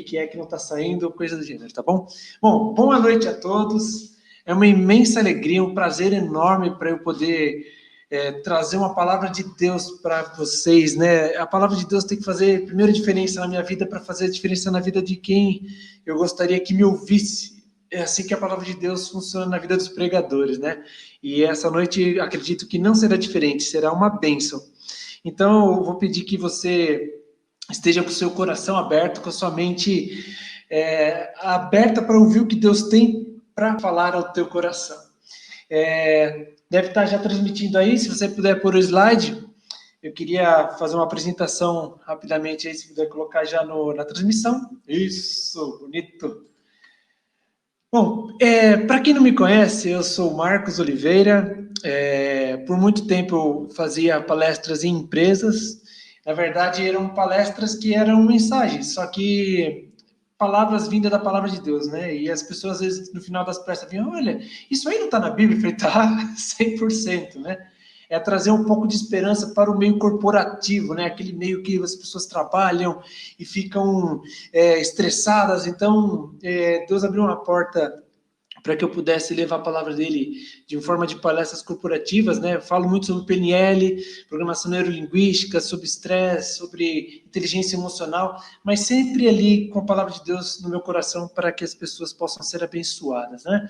que é que não está saindo, coisa do gênero, tá bom? Bom, boa noite a todos. É uma imensa alegria, um prazer enorme para eu poder trazer uma palavra de Deus para vocês, né? A palavra de Deus tem que fazer primeiro diferença na minha vida para fazer a diferença na vida de quem eu gostaria que me ouvisse. É assim que a palavra de Deus funciona na vida dos pregadores, né? E essa noite acredito que não será diferente, será uma bênção. Então eu vou pedir que você esteja com o seu coração aberto, com a sua mente aberta para ouvir o que Deus tem para falar ao teu coração. Deve estar já transmitindo aí, se você puder pôr o slide, eu queria fazer uma apresentação rapidamente aí, se puder colocar já na transmissão. Isso, bonito. Bom, para quem não me conhece, eu sou o Marcos Oliveira. Por muito tempo eu fazia palestras em empresas. Na verdade, eram palestras que eram mensagens, só que palavras vindas da palavra de Deus, né? E as pessoas, às vezes, no final das palestras, vinham, olha, isso aí não está na Bíblia? Eu falei, tá, 100%, né? É trazer um pouco de esperança para o meio corporativo, né? Aquele meio que as pessoas trabalham e ficam estressadas. Então, Deus abriu uma porta para que eu pudesse levar a palavra dele de forma de palestras corporativas, né? Eu falo muito sobre PNL, programação neurolinguística, sobre estresse, sobre inteligência emocional, mas sempre ali com a palavra de Deus no meu coração para que as pessoas possam ser abençoadas, né?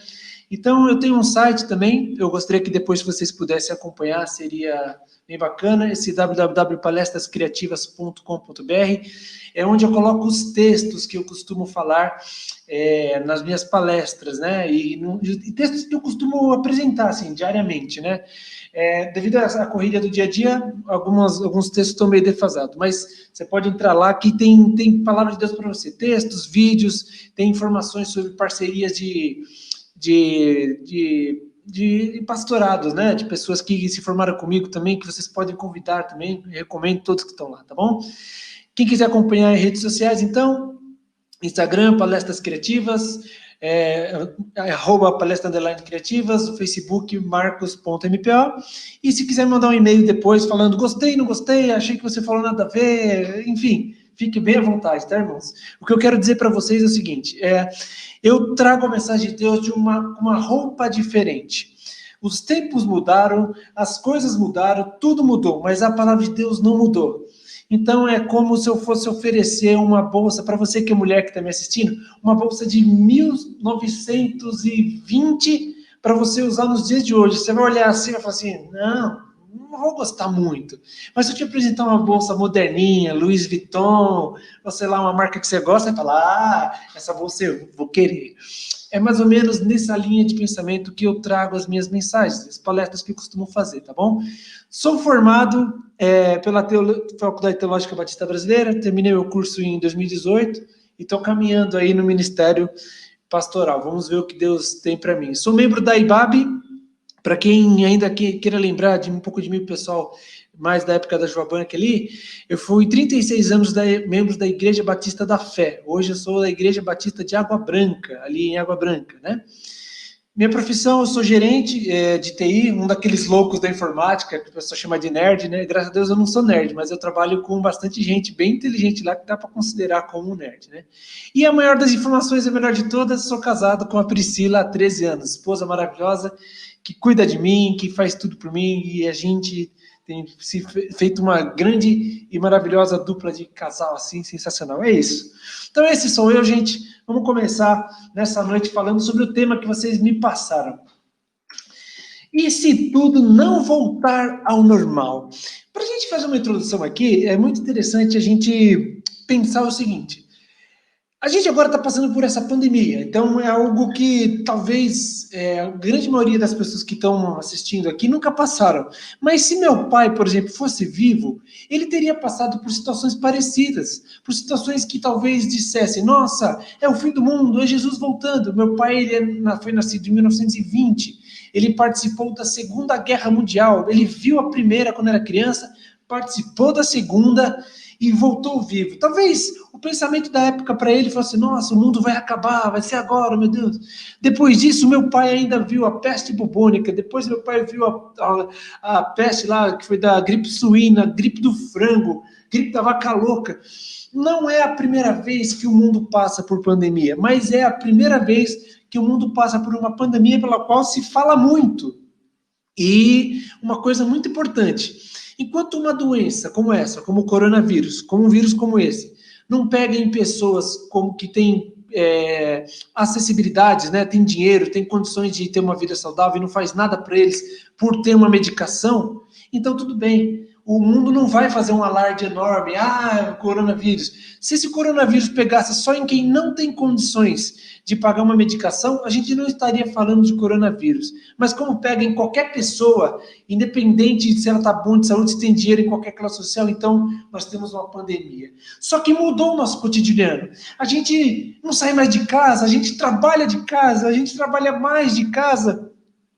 Então, eu tenho um site também, eu gostaria que depois vocês pudessem acompanhar, seria bem bacana, esse www.palestrascriativas.com.br, é onde eu coloco os textos que eu costumo falar nas minhas palestras, né? E textos que eu costumo apresentar, assim, diariamente, né? Devido à corrida do dia a dia, alguns textos estão meio defasados, mas você pode entrar lá que tem palavra de Deus para você, textos, vídeos, tem informações sobre parcerias de pastorados, né? De pessoas que se formaram comigo também, que vocês podem convidar também, eu recomendo todos que estão lá, tá bom? Quem quiser acompanhar em redes sociais, então, Instagram, Palestras Criativas, @palestra_criativas, o Facebook, marcos.mpo, e se quiser mandar um e-mail depois falando, gostei, não gostei, achei que você falou nada a ver, enfim, fique bem à vontade, tá, irmãos? O que eu quero dizer para vocês é o seguinte, eu trago a mensagem de Deus de uma roupa diferente. Os tempos mudaram, as coisas mudaram, tudo mudou, mas a palavra de Deus não mudou. Então, é como se eu fosse oferecer uma bolsa, para você que é mulher que está me assistindo, uma bolsa de 1920 para você usar nos dias de hoje. Você vai olhar assim e vai falar assim, não vou gostar muito. Mas se eu te apresentar uma bolsa moderninha, Louis Vuitton, ou sei lá, uma marca que você gosta, você vai falar, essa bolsa eu vou querer. É mais ou menos nessa linha de pensamento que eu trago as minhas mensagens, as palestras que eu costumo fazer, tá bom? Sou formado pela Faculdade Teológica Batista Brasileira, terminei o curso em 2018 e estou caminhando aí no Ministério Pastoral. Vamos ver o que Deus tem para mim. Sou membro da IBAB, para quem ainda queira lembrar de um pouco de mim, pessoal, mais da época da Joabanca ali, eu fui 36 anos membro da Igreja Batista da Fé. Hoje eu sou da Igreja Batista de Água Branca, ali em Água Branca, né? Minha profissão, eu sou gerente de TI, um daqueles loucos da informática, que o pessoal chama de nerd, né? Graças a Deus eu não sou nerd, mas eu trabalho com bastante gente bem inteligente lá, que dá para considerar como um nerd, né? E a maior das informações, a melhor de todas, sou casado com a Priscila há 13 anos, esposa maravilhosa, que cuida de mim, que faz tudo por mim, e a gente tem feito uma grande e maravilhosa dupla de casal, assim, sensacional. É isso. Então, esse sou eu, gente. Vamos começar nessa noite falando sobre o tema que vocês me passaram. E se tudo não voltar ao normal? Para a gente fazer uma introdução aqui, é muito interessante a gente pensar o seguinte. A gente agora está passando por essa pandemia, então é algo que talvez a grande maioria das pessoas que estão assistindo aqui nunca passaram. Mas se meu pai, por exemplo, fosse vivo, ele teria passado por situações parecidas, por situações que talvez dissessem, nossa, é o fim do mundo, é Jesus voltando. Meu pai ele foi nascido em 1920, ele participou da Segunda Guerra Mundial, ele viu a primeira quando era criança, participou da segunda e voltou vivo. Talvez o pensamento da época para ele fosse, nossa, o mundo vai acabar, vai ser agora, meu Deus. Depois disso, meu pai ainda viu a peste bubônica, depois meu pai viu a peste lá, que foi da gripe suína, gripe do frango, gripe da vaca louca. não é a primeira vez que o mundo passa por pandemia, mas é a primeira vez que o mundo passa por uma pandemia pela qual se fala muito. E uma coisa muito importante, enquanto uma doença como essa, como o coronavírus, como um vírus como esse, não pega em pessoas como que têm acessibilidades, né? Tem dinheiro, tem condições de ter uma vida saudável e não faz nada para eles por ter uma medicação, então tudo bem. O mundo não vai fazer um alarde enorme, coronavírus. Se esse coronavírus pegasse só em quem não tem condições de pagar uma medicação, a gente não estaria falando de coronavírus. Mas como pega em qualquer pessoa, independente de se ela está boa de saúde, se tem dinheiro em qualquer classe social, então nós temos uma pandemia. Só que mudou o nosso cotidiano. A gente não sai mais de casa, a gente trabalha de casa, a gente trabalha mais de casa,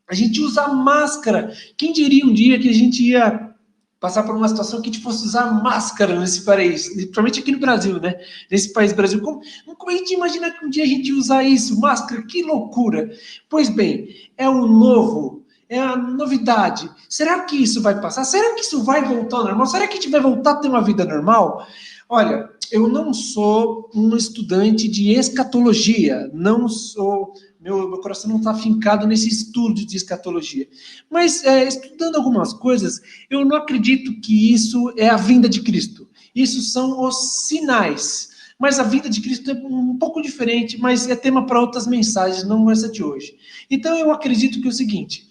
a gente usa máscara. Quem diria um dia que a gente ia passar por uma situação que a gente fosse usar máscara nesse país, principalmente aqui no Brasil, né? Nesse país Brasil. Como a gente imagina que um dia a gente usar isso, máscara? Que loucura! Pois bem, é o novo, é a novidade. Será que isso vai passar? Será que isso vai voltar ao normal? Será que a gente vai voltar a ter uma vida normal? Olha, eu não sou um estudante de escatologia, não sou... Meu coração não está fincado nesse estudo de escatologia. Mas, estudando algumas coisas, eu não acredito que isso é a vinda de Cristo. Isso são os sinais. Mas a vinda de Cristo é um pouco diferente, mas é tema para outras mensagens, não essa de hoje. Então, eu acredito que é o seguinte,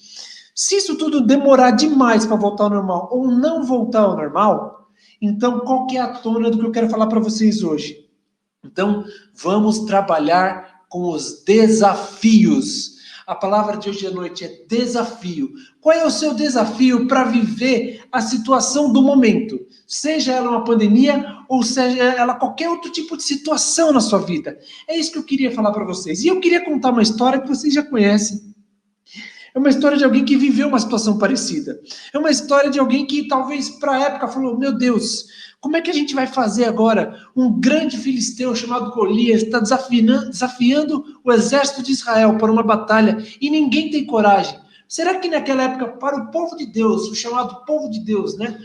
se isso tudo demorar demais para voltar ao normal ou não voltar ao normal, então qual que é a tona do que eu quero falar para vocês hoje? Então, vamos trabalhar com os desafios. A palavra de hoje à noite é desafio. Qual é o seu desafio para viver a situação do momento? Seja ela uma pandemia ou seja ela qualquer outro tipo de situação na sua vida. É isso que eu queria falar para vocês. E eu queria contar uma história que vocês já conhecem. É uma história de alguém que viveu uma situação parecida. É uma história de alguém que talvez para a época falou, meu Deus, como é que a gente vai fazer agora? Um grande filisteu chamado Golias está desafiando o exército de Israel para uma batalha e ninguém tem coragem. Será que naquela época, para o povo de Deus, o chamado povo de Deus, né?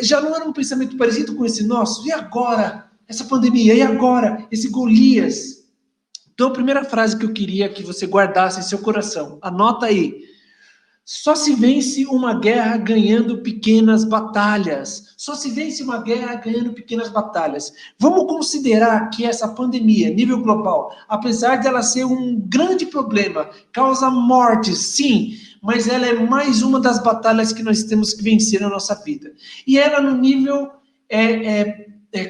Já não era um pensamento parecido com esse nosso? E agora? Essa pandemia? E agora? Esse Golias? Então, a primeira frase que eu queria que você guardasse em seu coração, anota aí. Só se vence uma guerra ganhando pequenas batalhas. Só se vence uma guerra ganhando pequenas batalhas. Vamos considerar que essa pandemia, nível global, apesar de ela ser um grande problema, causa mortes, sim, mas ela é mais uma das batalhas que nós temos que vencer na nossa vida. E ela no nível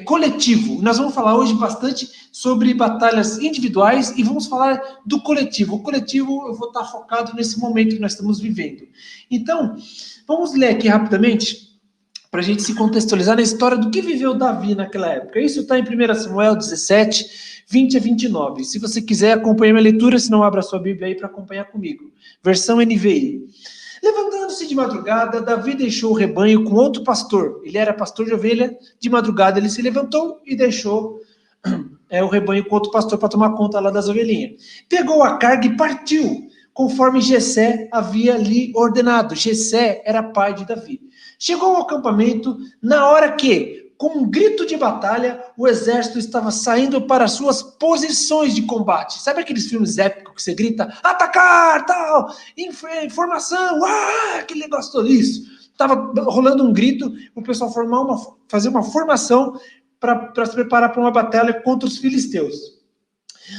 coletivo. Nós vamos falar hoje bastante sobre batalhas individuais e vamos falar do coletivo. O coletivo eu vou estar focado nesse momento que nós estamos vivendo. Então, vamos ler aqui rapidamente para a gente se contextualizar na história do que viveu Davi naquela época. Isso está em 1 Samuel 17, 20 a 29. Se você quiser acompanhar minha leitura, se não, abra a sua Bíblia aí para acompanhar comigo. Versão NVI. Levantando-se de madrugada, Davi deixou o rebanho com outro pastor. Ele era pastor de ovelha. De madrugada ele se levantou e deixou o rebanho com outro pastor para tomar conta lá das ovelhinhas. Pegou a carga e partiu, conforme Jessé havia lhe ordenado. Jessé era pai de Davi. Chegou ao acampamento na hora que, com um grito de batalha, o exército estava saindo para suas posições de combate. Sabe aqueles filmes épicos que você grita, atacar, tal, informação, aquele negócio todo isso. Estava rolando um grito, o pessoal fazer uma formação para se preparar para uma batalha contra os filisteus.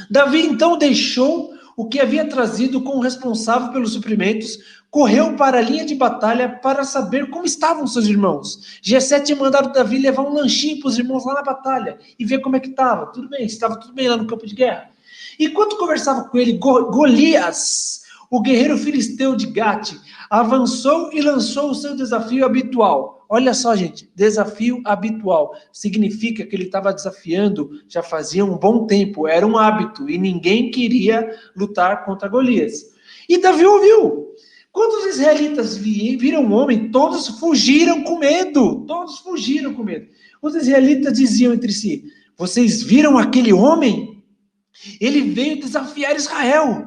Davi então deixou o que havia trazido com o responsável pelos suprimentos, correu para a linha de batalha para saber como estavam seus irmãos. Jessé tinha mandado Davi levar um lanchinho para os irmãos lá na batalha e ver como é que estava. Tudo bem, estava tudo bem lá no campo de guerra. Enquanto conversava com ele, Golias, o guerreiro filisteu de Gate, avançou e lançou o seu desafio habitual. Olha só, gente, desafio habitual. Significa que ele estava desafiando já fazia um bom tempo, era um hábito, e ninguém queria lutar contra Golias. E Davi ouviu. Quando os israelitas viram o homem, todos fugiram com medo. Todos fugiram com medo. Os israelitas diziam entre si, vocês viram aquele homem? Ele veio desafiar Israel.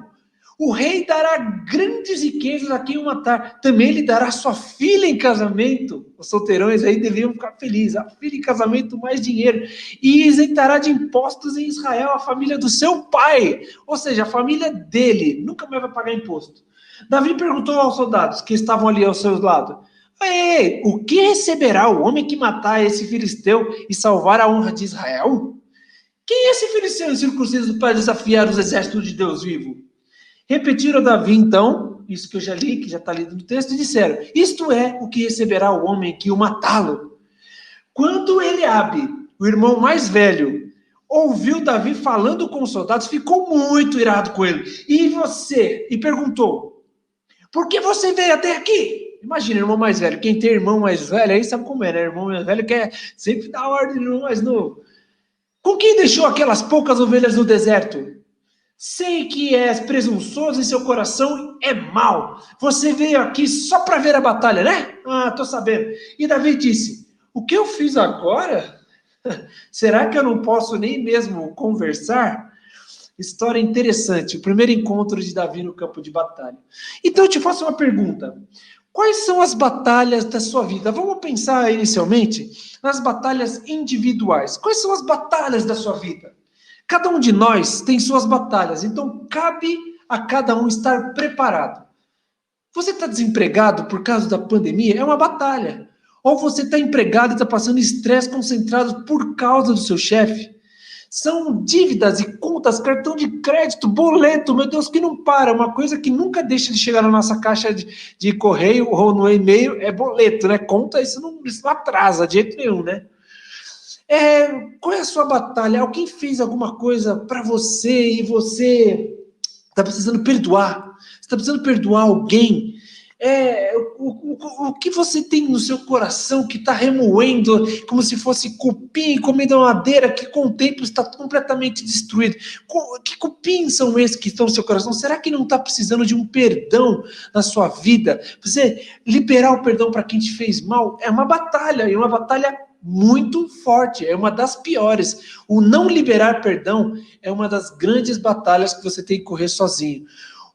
O rei dará grandes riquezas a quem o matar. Também lhe dará sua filha em casamento. Os solteirões aí deviam ficar felizes. A filha em casamento, mais dinheiro. E isentará de impostos em Israel a família do seu pai. Ou seja, a família dele nunca mais vai pagar imposto. Davi perguntou aos soldados que estavam ali ao seu lado: Ei, o que receberá o homem que matar esse filisteu e salvar a honra de Israel? Quem é esse filisteu incircunciso para desafiar os exércitos de Deus vivo? Repetiram a Davi, então, isso que eu já li, que já está lido no texto, e disseram: Isto é o que receberá o homem que o matá-lo. Quando Eliabe, o irmão mais velho, ouviu Davi falando com os soldados, ficou muito irado com ele. E perguntou: Por que você veio até aqui? Imagina, irmão mais velho. Quem tem irmão mais velho aí sabe como é, né? Irmão mais velho quer sempre dar ordem no irmão mais novo. Com quem deixou aquelas poucas ovelhas no deserto? Sei que és presunçoso e seu coração é mau. Você veio aqui só para ver a batalha, né? Ah, tô sabendo. E Davi disse: O que eu fiz agora? Será que eu não posso nem mesmo conversar? História interessante. O primeiro encontro de Davi no campo de batalha. Então eu te faço uma pergunta. Quais são as batalhas da sua vida? Vamos pensar inicialmente nas batalhas individuais. Quais são as batalhas da sua vida? Cada um de nós tem suas batalhas, então cabe a cada um estar preparado. Você está desempregado por causa da pandemia? É uma batalha. Ou você está empregado e está passando estresse concentrado por causa do seu chefe? São dívidas e contas, cartão de crédito, boleto, meu Deus, que não para. Uma coisa que nunca deixa de chegar na nossa caixa de correio ou no e-mail é boleto, né? Conta, isso não atrasa de jeito nenhum, né? Qual é a sua batalha? Alguém fez alguma coisa para você e você está precisando perdoar? Você está precisando perdoar alguém? O que você tem no seu coração que está remoendo como se fosse cupim comendo uma madeira que com o tempo está completamente destruído? Que cupins são esses que estão no seu coração? Será que não está precisando de um perdão na sua vida? Você liberar o perdão para quem te fez mal é uma batalha, e uma batalha muito forte, é uma das piores. O não liberar perdão é uma das grandes batalhas que você tem que correr sozinho.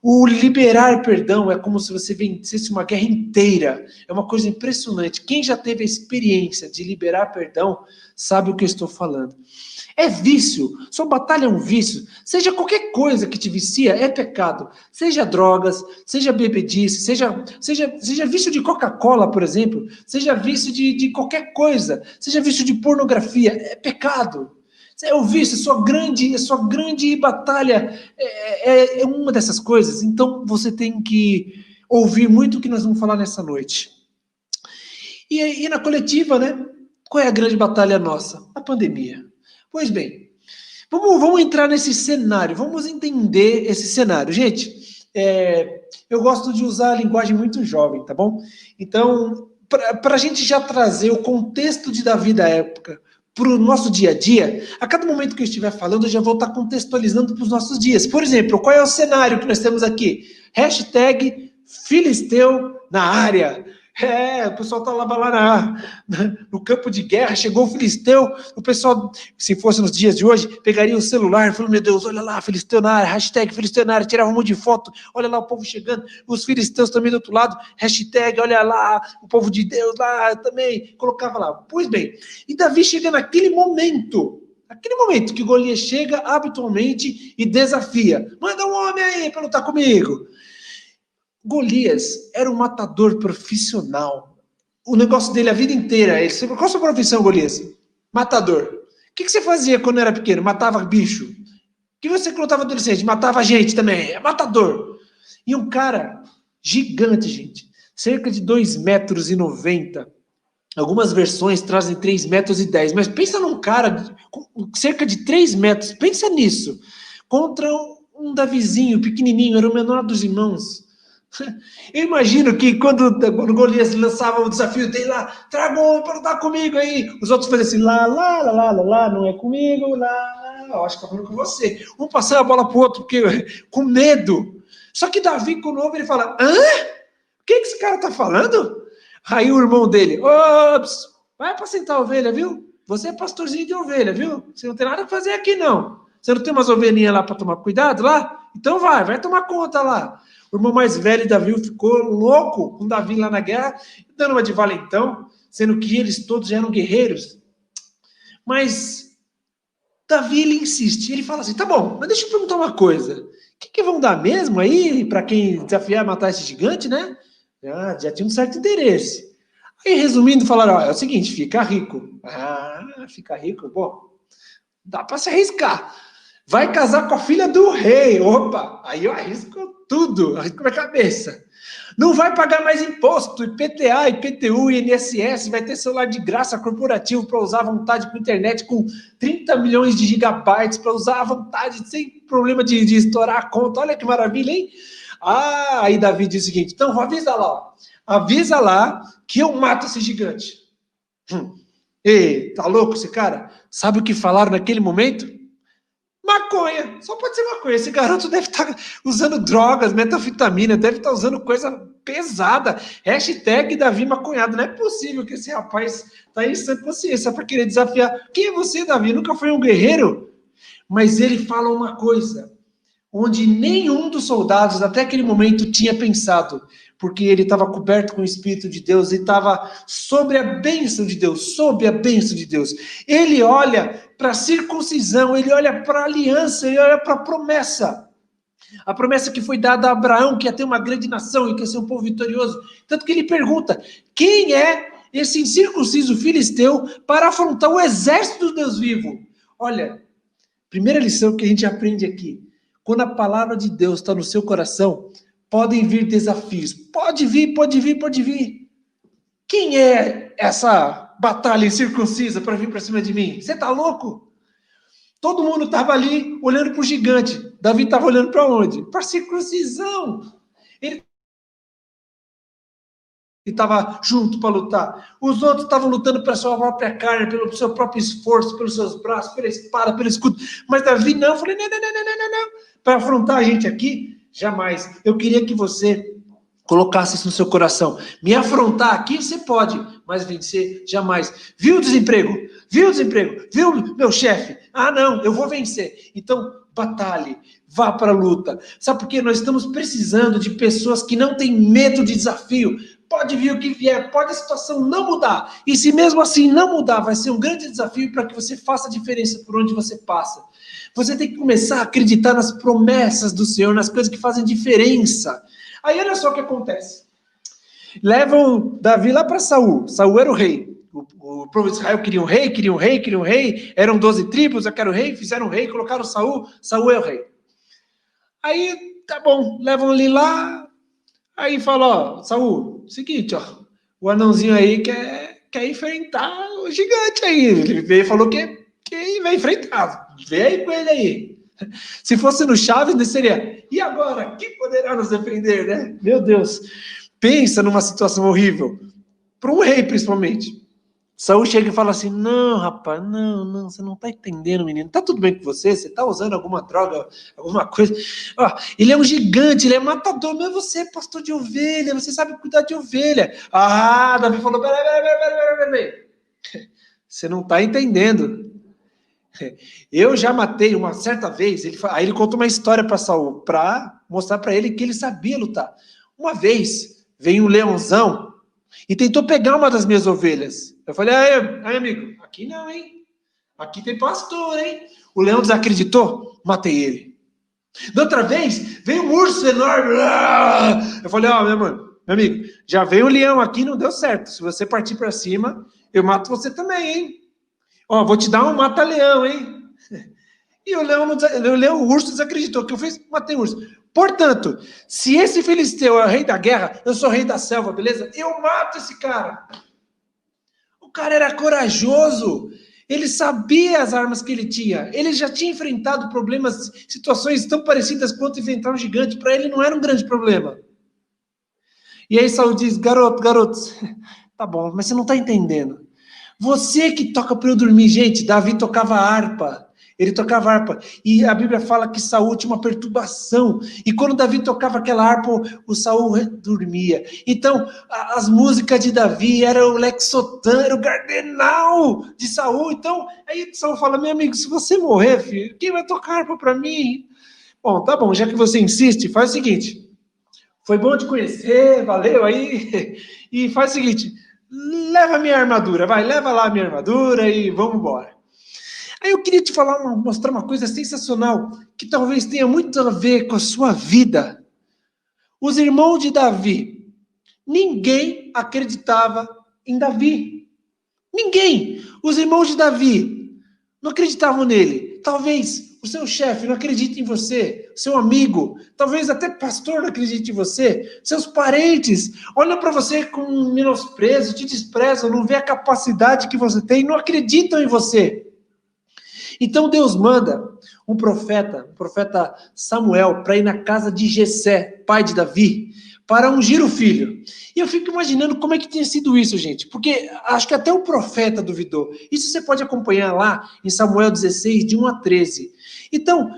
O liberar perdão é como se você vencesse uma guerra inteira. É uma coisa impressionante. Quem já teve a experiência de liberar perdão sabe o que eu estou falando. É vício. Sua batalha é um vício. Seja qualquer coisa que te vicia, é pecado. Seja drogas, seja bebedice, seja vício de Coca-Cola, por exemplo. Seja vício de qualquer coisa. Seja vício de pornografia, é pecado. É o vício, sua grande batalha é uma dessas coisas. Então você tem que ouvir muito o que nós vamos falar nessa noite. E na coletiva, né? Qual é a grande batalha nossa? A pandemia. Pois bem, vamos entrar nesse cenário, vamos entender esse cenário. Gente, eu gosto de usar a linguagem muito jovem, tá bom? Então, para a gente já trazer o contexto de Davi da época para o nosso dia a dia, a cada momento que eu estiver falando, eu já vou estar contextualizando para os nossos dias. Por exemplo, qual é o cenário que nós temos aqui? Hashtag Filisteu na área. O pessoal estava lá no campo de guerra, chegou o Filisteu, o pessoal, se fosse nos dias de hoje, pegaria o celular e falou: meu Deus, olha lá, Filisteu na área, hashtag Filisteu na área, tirava um monte de foto, olha lá o povo chegando, os filisteus também do outro lado, hashtag, olha lá, o povo de Deus lá também, colocava lá. Pois bem, e Davi chega naquele momento que Golias chega habitualmente e desafia: manda um homem aí para lutar comigo. Golias era um matador profissional. O negócio dele a vida inteira. Qual a sua profissão, Golias? Matador. O que você fazia quando era pequeno? Matava bicho. O que você quando estava adolescente? Matava gente também. É matador. E um cara gigante, gente. Cerca de 2,90 metros. Algumas versões trazem 3,10 metros. Mas pensa num cara com cerca de 3 metros. Pensa nisso. Contra um Davizinho pequenininho. Era o menor dos irmãos. Eu imagino que quando Golias lançava o desafio dele lá, traga um para lutar comigo aí, os outros faziam assim, lá, não é comigo, lá, eu acho que tá falando com você. Um passando a bola pro outro, com medo. Só que Davi, quando ouve, ele fala: hã? O que esse cara tá falando? Aí o irmão dele: ops, vai apacentar a ovelha, viu? Você é pastorzinho de ovelha, viu? Você não tem nada a fazer aqui, não. Você não tem umas ovelhinhas lá para tomar cuidado lá? Então vai tomar conta lá. O irmão mais velho, Davi, ficou louco com Davi lá na guerra, dando uma de valentão, sendo que eles todos já eram guerreiros. Mas Davi, ele insiste, ele fala assim, tá bom, mas deixa eu perguntar uma coisa. O que vão dar mesmo aí para quem desafiar a matar esse gigante, né? Já tinha um certo interesse. Aí, resumindo, falaram, ó, é o seguinte, fica rico. Fica rico? Bom, dá para se arriscar. Vai casar com a filha do rei. Opa, aí eu arrisco tudo, arrisco minha cabeça. Não vai pagar mais imposto, IPTA, IPTU, INSS, vai ter celular de graça corporativo para usar à vontade com internet com 30 milhões de gigabytes, para usar à vontade, sem problema de estourar a conta. Olha que maravilha, hein? Aí Davi diz o seguinte, então avisa lá, ó. Avisa lá que eu mato esse gigante. Ei, tá louco esse cara? Sabe o que falaram naquele momento? Maconha, só pode ser maconha. Esse garoto deve estar usando drogas, metanfetamina, deve estar usando coisa pesada. Hashtag Davi maconhado. Não é possível que esse rapaz está em sã consciência para querer desafiar. Quem é você, Davi? Nunca foi um guerreiro? Mas ele fala uma coisa, onde nenhum dos soldados até aquele momento tinha pensado, porque ele estava coberto com o Espírito de Deus e estava sobre a bênção de Deus, sob a bênção de Deus. Ele olha para a circuncisão, ele olha para a aliança, ele olha para a promessa que foi dada a Abraão, que ia ter uma grande nação e que ia ser um povo vitorioso. Tanto que ele pergunta, quem é esse incircunciso filisteu para afrontar o exército do Deus vivo? Olha, primeira lição que a gente aprende aqui, quando a palavra de Deus está no seu coração, podem vir desafios. Pode vir. Quem é essa batalha incircuncisa para vir para cima de mim? Você está louco? Todo mundo estava ali olhando para o gigante. Davi estava olhando para onde? Para a circuncisão. Ele estava junto para lutar. Os outros estavam lutando pela sua própria carne, pelo seu próprio esforço, pelos seus braços, pela espada, pelo escudo. Mas Davi não. Eu falei, não. Para afrontar a gente aqui, jamais. Eu queria que você colocasse isso no seu coração. Me afrontar aqui você pode, mas vencer jamais. Viu o desemprego? Viu meu chefe? Não, eu vou vencer. Então, batalhe, vá para a luta. Sabe por quê? Nós estamos precisando de pessoas que não têm medo de desafio. Pode vir o que vier, pode a situação não mudar. E se mesmo assim não mudar, vai ser um grande desafio para que você faça a diferença por onde você passa. Você tem que começar a acreditar nas promessas do Senhor, nas coisas que fazem diferença. Aí olha só o que acontece. Levam Davi lá para Saul. Saul era o rei. O povo de Israel queria um rei. Eram 12 tribos, eu quero rei. Fizeram um rei, colocaram Saul. Saul é o rei. Aí, tá bom, levam ele lá. Aí fala, ó, Saul, seguinte, ó. O anãozinho aí quer enfrentar o gigante aí. Ele veio e falou que vai enfrentar. Vem aí com ele aí. Se fosse no Chaves, seria, e agora? Quem poderá nos defender, né? Meu Deus. Pensa numa situação horrível. Para um rei, principalmente. Saul chega e fala assim, não, rapaz, não, você não está entendendo, menino. Tá tudo bem com você? Você está usando alguma droga, alguma coisa? Ó, ele é um gigante, ele é matador, mas você é pastor de ovelha, você sabe cuidar de ovelha. Davi falou, peraí. Você não está entendendo. Eu já matei uma certa vez, aí ele conta uma história para Saul, para mostrar para ele que ele sabia lutar. Uma vez, veio um leãozão e tentou pegar uma das minhas ovelhas. Eu falei, aí amigo, aqui não, hein? Aqui tem pastor, hein? O leão desacreditou, matei ele. Da outra vez, veio um urso enorme. Eu falei, meu amigo, já veio um leão aqui, não deu certo. Se você partir para cima, eu mato você também, hein? Vou te dar um mata-leão, hein? E o urso desacreditou. O que eu fiz? Matei o urso. Portanto, se esse filisteu é o rei da guerra, eu sou o rei da selva, beleza? Eu mato esse cara. O cara era corajoso. Ele sabia as armas que ele tinha. Ele já tinha enfrentado problemas, situações tão parecidas quanto enfrentar um gigante. Para ele não era um grande problema. E aí Saul diz, garoto, tá bom, mas você não está entendendo. Você que toca para eu dormir, gente, Davi tocava harpa. Ele tocava harpa. E a Bíblia fala que Saul tinha uma perturbação. E quando Davi tocava aquela harpa, o Saul dormia. Então, as músicas de Davi eram o Lexotan, era o Gardenal de Saul. Então, aí Saul fala, meu amigo, se você morrer, filho, quem vai tocar harpa para mim? Bom, tá bom, já que você insiste, faz o seguinte. Foi bom te conhecer, valeu aí. E faz o seguinte, leva minha armadura, vai, leva lá a minha armadura e vamos embora. Aí eu queria te mostrar uma coisa sensacional, que talvez tenha muito a ver com a sua vida. Os irmãos de Davi, ninguém acreditava em Davi. Ninguém. Os irmãos de Davi não acreditavam nele. Talvez o seu chefe não acredite em você, seu amigo, talvez até pastor não acredite em você, seus parentes olham para você com menosprezo, te desprezam, não vê a capacidade que você tem, não acreditam em você. Então Deus manda um profeta Samuel, para ir na casa de Jessé, pai de Davi, para ungir o filho. E eu fico imaginando como é que tinha sido isso, gente, porque acho que até o profeta duvidou. Isso você pode acompanhar lá em Samuel 16, de 1 a 13. Então,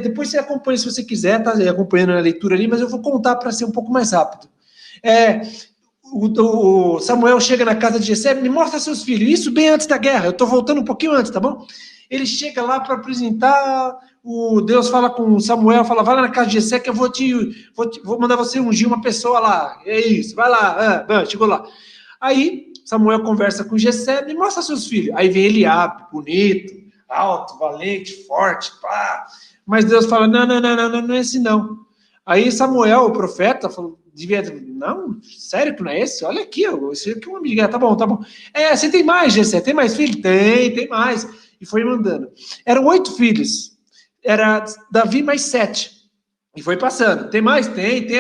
depois você acompanha se você quiser, tá acompanhando a leitura ali, mas eu vou contar para ser um pouco mais rápido. O Samuel chega na casa de Jessé, me mostra seus filhos, isso bem antes da guerra, eu estou voltando um pouquinho antes, tá bom? Ele chega lá para apresentar, Deus fala com Samuel, fala, vai lá na casa de Jessé que eu vou mandar você ungir uma pessoa lá, é isso, vai lá, chegou lá. Aí Samuel conversa com Jessé, me mostra seus filhos, aí vem Eliabe, bonito, alto, valente, forte, pá. Mas Deus fala, não é esse não. Aí Samuel, o profeta, falou, não, sério que não é esse? Olha aqui, esse aqui é um amigo, tá bom. Você tem mais, Jessé? Tem mais filho? Tem mais. E foi mandando. Eram 8 filhos. Era Davi mais 7. E foi passando. Tem mais? Tem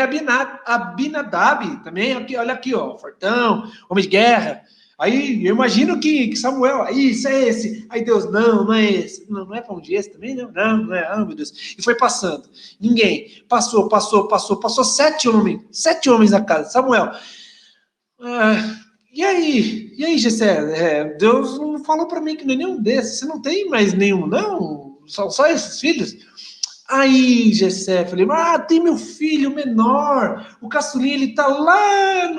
Abinadab também. Aqui, olha aqui, ó, fortão, homem de guerra. Aí eu imagino que Samuel, isso é esse. Aí Deus, não é esse. Não é para onde esse também? Não é. Meu Deus. E foi passando. Ninguém. Passou 7 homens. 7 homens na casa. Samuel. E aí, Jessé? Deus não falou para mim que não é nenhum desses. Você não tem mais nenhum, não? Só esses filhos? Aí, Jessé, falei, tem meu filho menor. O caçulinha, ele tá lá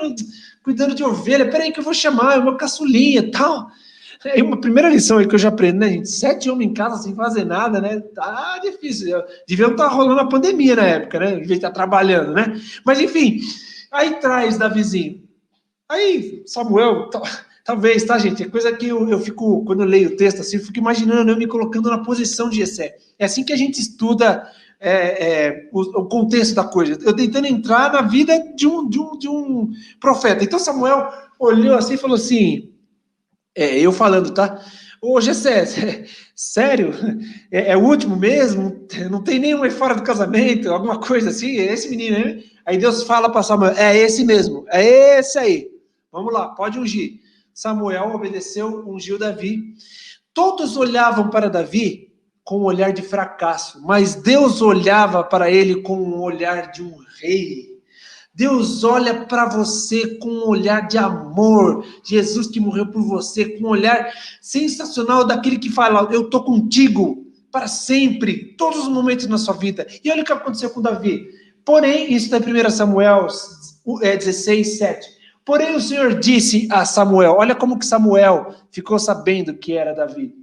cuidando de ovelha. Peraí que eu vou chamar, é o meu caçulinha e tal. É uma primeira lição aí que eu já aprendo, né, gente? 7 homens em casa sem fazer nada, né? Tá difícil. Deviam estar rolando a pandemia na época, né? Em vez de estar trabalhando, né? Mas, enfim, aí traz Davizinho. Aí, Samuel, talvez, tá, gente? É coisa que eu fico, quando eu leio o texto assim, eu fico imaginando, eu me colocando na posição de Jessé. É assim que a gente estuda o contexto da coisa. Eu tentando entrar na vida de um profeta. Então, Samuel olhou assim e falou assim, eu falando, tá? Ô, Jessé, sério? É o último mesmo? Não tem nenhum aí fora do casamento? Alguma coisa assim? É esse menino, né? Aí Deus fala para Samuel, é esse mesmo, é esse aí. Vamos lá, pode ungir. Samuel obedeceu, ungiu Davi. Todos olhavam para Davi com um olhar de fracasso, mas Deus olhava para ele com um olhar de um rei. Deus olha para você com um olhar de amor. Jesus que morreu por você, com um olhar sensacional daquele que fala, eu estou contigo para sempre, todos os momentos na sua vida. E olha o que aconteceu com Davi. Porém, isso está em 1 Samuel 16, 7. Porém, o Senhor disse a Samuel, olha como que Samuel ficou sabendo que era Davi.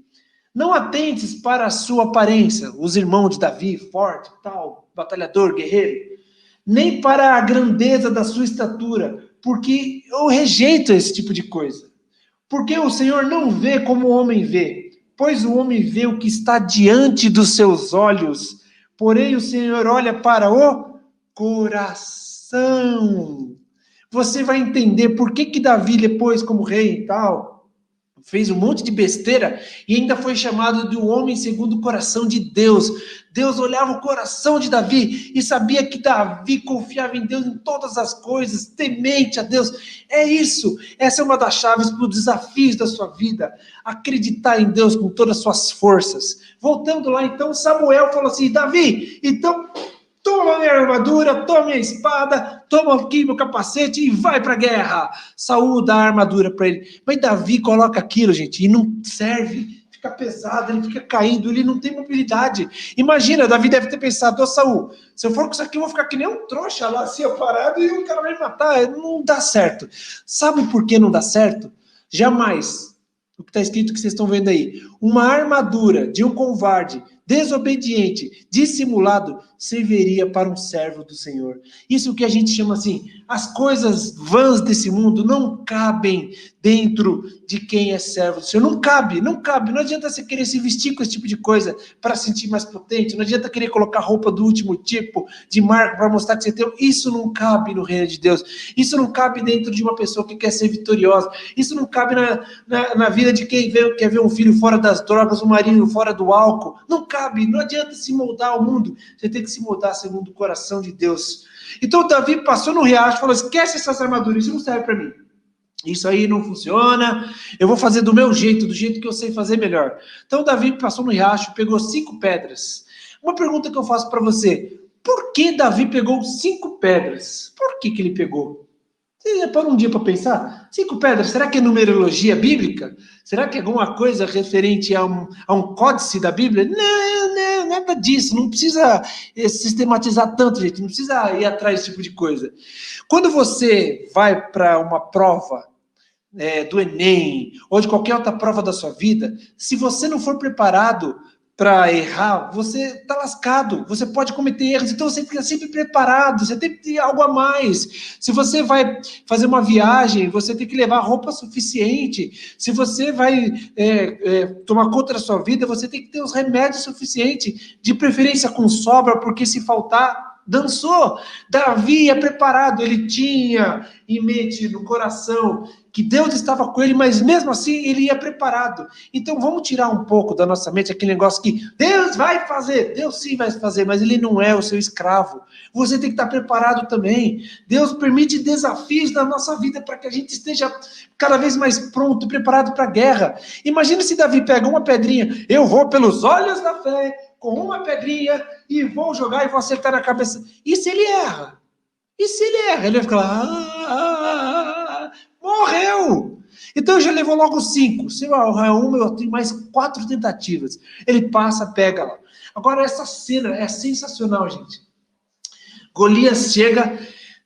Não atentes para a sua aparência, os irmãos de Davi, forte, tal, batalhador, guerreiro, nem para a grandeza da sua estatura, porque eu rejeito esse tipo de coisa. Porque o Senhor não vê como o homem vê, pois o homem vê o que está diante dos seus olhos, porém o Senhor olha para o coração. Você vai entender por que Davi, depois, como rei e tal, fez um monte de besteira e ainda foi chamado de um homem segundo o coração de Deus. Deus olhava o coração de Davi e sabia que Davi confiava em Deus em todas as coisas, temente a Deus. É isso, essa é uma das chaves para os desafios da sua vida, acreditar em Deus com todas as suas forças. Voltando lá, então, Samuel falou assim, Davi, então toma minha armadura, toma minha espada, toma aqui meu capacete e vai para a guerra. Saul dá a armadura para ele. Mas Davi coloca aquilo, gente, e não serve. fica pesado, ele fica caindo, ele não tem mobilidade. Imagina, Davi deve ter pensado, ô Saul, se eu for com isso aqui, eu vou ficar que nem um trouxa lá, assim, parado, e o cara vai me matar. Não dá certo. Sabe por que não dá certo? Jamais, o que está escrito que vocês estão vendo aí, uma armadura de um covarde, desobediente, dissimulado, serviria para um servo do Senhor. Isso que a gente chama assim, as coisas vãs desse mundo não cabem dentro de quem é servo do Senhor. Não cabe. Não adianta você querer se vestir com esse tipo de coisa para se sentir mais potente, não adianta querer colocar roupa do último tipo, de marca, para mostrar que você tem. Isso não cabe no reino de Deus. Isso não cabe dentro de uma pessoa que quer ser vitoriosa. Isso não cabe na vida de quem quer ver um filho fora das drogas, um marido fora do álcool. Não cabe, não adianta se moldar ao mundo. Você tem que se moldar segundo o coração de Deus. Então Davi passou no riacho e falou, esquece essas armaduras, isso não serve para mim. Isso aí não funciona, eu vou fazer do meu jeito, do jeito que eu sei fazer melhor. Então Davi passou no riacho, pegou 5 pedras. Uma pergunta que eu faço para você, por que Davi pegou 5 pedras? Por que ele pegou? Você já parou um dia para pensar? 5 pedras, será que é numerologia bíblica? Será que é alguma coisa referente a um códice da Bíblia? Não, nada disso, não precisa sistematizar tanto, gente, não precisa ir atrás desse tipo de coisa. Quando você vai para uma prova, do Enem, ou de qualquer outra prova da sua vida, se você não for preparado para errar, você está lascado, você pode cometer erros, então você fica sempre preparado, você tem que ter algo a mais. Se você vai fazer uma viagem, você tem que levar roupa suficiente. Se você vai tomar conta da sua vida, você tem que ter os remédios suficientes, de preferência com sobra, porque se faltar, dançou. Davi é preparado, ele tinha em mente, no coração, que Deus estava com ele, mas mesmo assim ele ia preparado. Então vamos tirar um pouco da nossa mente aquele negócio que Deus vai fazer, Deus sim vai fazer, mas ele não é o seu escravo. Você tem que estar preparado também. Deus permite desafios na nossa vida para que a gente esteja cada vez mais pronto, preparado para a guerra. Imagina se Davi pega uma pedrinha, eu vou pelos olhos da fé, com uma pedrinha, e vou jogar e vou acertar na cabeça. E se ele erra? E se ele erra? Ele vai ficar lá, morreu! Então já levou logo 5. Se eu errar uma, eu tenho mais 4 tentativas. Ele passa, pega lá. Agora essa cena é sensacional, gente. Golias chega,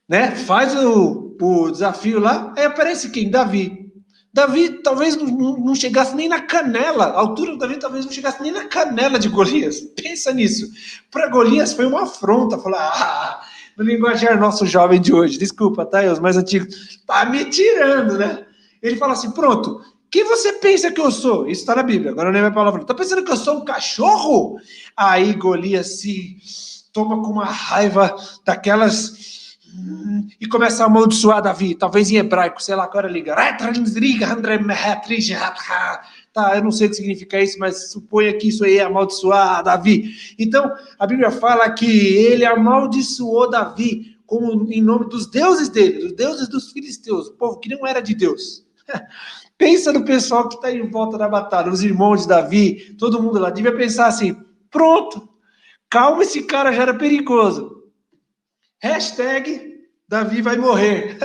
né, faz o desafio lá, aí aparece quem? Davi. Davi talvez não chegasse nem na canela, a altura do Davi talvez não chegasse nem na canela de Golias. Pensa nisso. Para Golias foi uma afronta, falar, no linguajar nosso jovem de hoje, desculpa, tá, os mais antigos, tá me tirando, né? Ele fala assim, pronto, quem você pensa que eu sou? Isso está na Bíblia, agora não é minha palavra. Tá pensando que eu sou um cachorro? Aí Golias se toma com uma raiva daquelas e começa a amaldiçoar Davi, talvez em hebraico, sei lá, agora liga. Tá, eu não sei o que significa isso, mas suponha que isso aí é amaldiçoar Davi. Então, a Bíblia fala que ele amaldiçoou Davi em nome dos deuses dele, dos deuses dos filisteus, o povo que não era de Deus. Pensa no pessoal que está em volta da batalha, os irmãos de Davi, todo mundo lá, devia pensar assim, pronto, calma, esse cara já era perigoso. Davi vai morrer.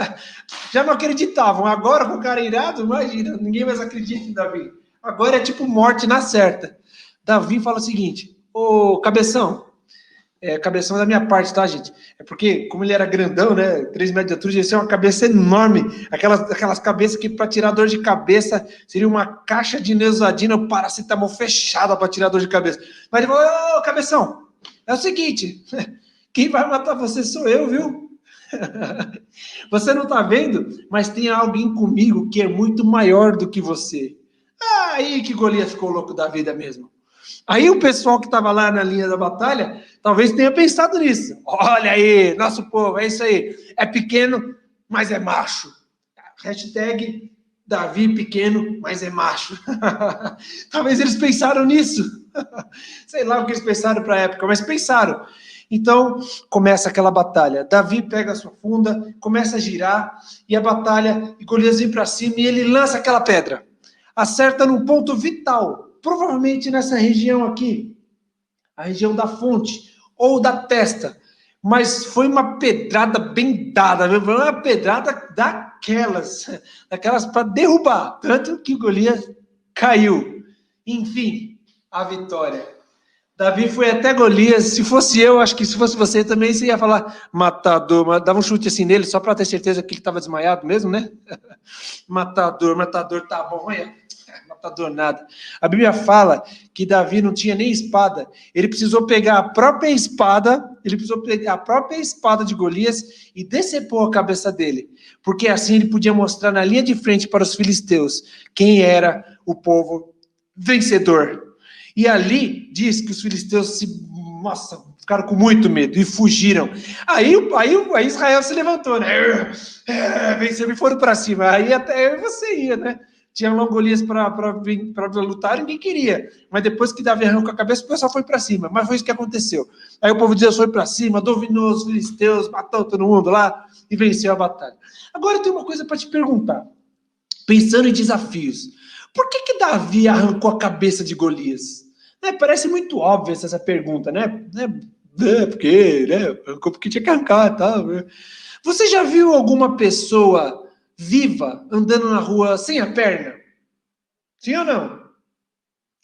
Já não acreditavam. Agora com o cara irado, imagina, ninguém mais acredita em Davi. Agora é tipo morte na certa. Davi fala o seguinte, ô cabeção, cabeção da minha parte, tá, gente? É porque, como ele era grandão, né, 3 metros de altura, ia ser uma cabeça enorme. Aquelas cabeças que para tirar dor de cabeça seria uma caixa de Neosadina ou paracetamol fechada para tirar dor de cabeça. Mas ele falou, ô cabeção, é o seguinte, quem vai matar você sou eu, viu? Você não está vendo, mas tem alguém comigo que é muito maior do que você. Aí que Golias ficou louco da vida mesmo. Aí o pessoal que estava lá na linha da batalha, talvez tenha pensado nisso. Olha aí, nosso povo, é isso aí. É pequeno, mas é macho. Hashtag Davi pequeno, mas é macho. Talvez eles pensaram nisso. Sei lá o que eles pensaram para a época, mas pensaram. Então, começa aquela batalha. Davi pega a sua funda, começa a girar, e a batalha, e Golias vem para cima, e ele lança aquela pedra. Acerta num ponto vital, provavelmente nessa região aqui, a região da fonte, ou da testa. Mas foi uma pedrada bem dada, foi uma pedrada daquelas para derrubar. Tanto que Golias caiu. Enfim, a vitória. Davi foi até Golias. Se fosse eu, acho que se fosse você também, você ia falar matador, dava um chute assim nele, só para ter certeza que ele estava desmaiado mesmo, né? Matador, tá bom, olha. Matador nada. A Bíblia fala que Davi não tinha nem espada. Ele precisou pegar a própria espada, de Golias e decepou a cabeça dele. Porque assim ele podia mostrar na linha de frente para os filisteus quem era o povo vencedor. E ali diz que os filisteus ficaram com muito medo e fugiram. Aí Israel se levantou, né? Venceu e foram para cima. Aí até você ia, né? Tinha lá Golias para lutar, ninguém queria. Mas depois que Davi arrancou a cabeça, o pessoal foi para cima. Mas foi isso que aconteceu. Aí o povo de Deus foi para cima, dominou os filisteus, matou todo mundo lá e venceu a batalha. Agora eu tenho uma coisa para te perguntar. Pensando em desafios. Por que Davi arrancou a cabeça de Golias? Parece muito óbvia essa pergunta, né? Porque tinha que arrancar e tal. Né? Você já viu alguma pessoa viva andando na rua sem a perna? Sim ou não?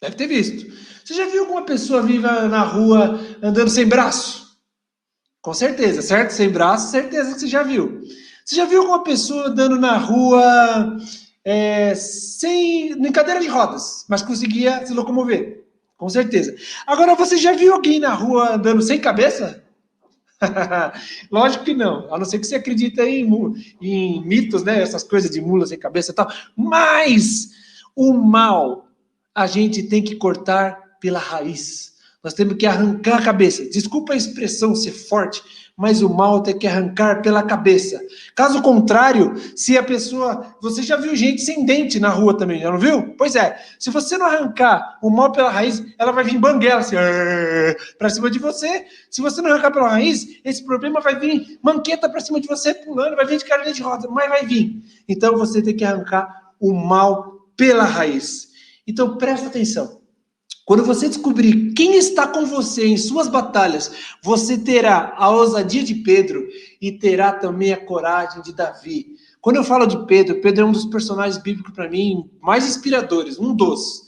Deve ter visto. Você já viu alguma pessoa viva na rua andando sem braço? Com certeza, certo? Sem braço, certeza que você já viu. Você já viu alguma pessoa andando na rua em cadeira de rodas, mas conseguia se locomover? Com certeza. Agora, você já viu alguém na rua andando sem cabeça? Lógico que não, a não ser que você acredita em mitos, né? Essas coisas de mula sem cabeça e tal. Mas o mal a gente tem que cortar pela raiz. Nós temos que arrancar a cabeça. Desculpa a expressão ser forte, mas o mal tem que arrancar pela cabeça. Caso contrário, se a pessoa... Você já viu gente sem dente na rua também, já não viu? Pois é, se você não arrancar o mal pela raiz, ela vai vir banguela assim, pra cima de você. Se você não arrancar pela raiz, esse problema vai vir manqueta pra cima de você, pulando, vai vir de cadeira de roda, mas vai vir. Então você tem que arrancar o mal pela raiz. Então presta atenção. Quando você descobrir quem está com você em suas batalhas, você terá a ousadia de Pedro e terá também a coragem de Davi. Quando eu falo de Pedro, Pedro é um dos personagens bíblicos para mim mais inspiradores, um dos.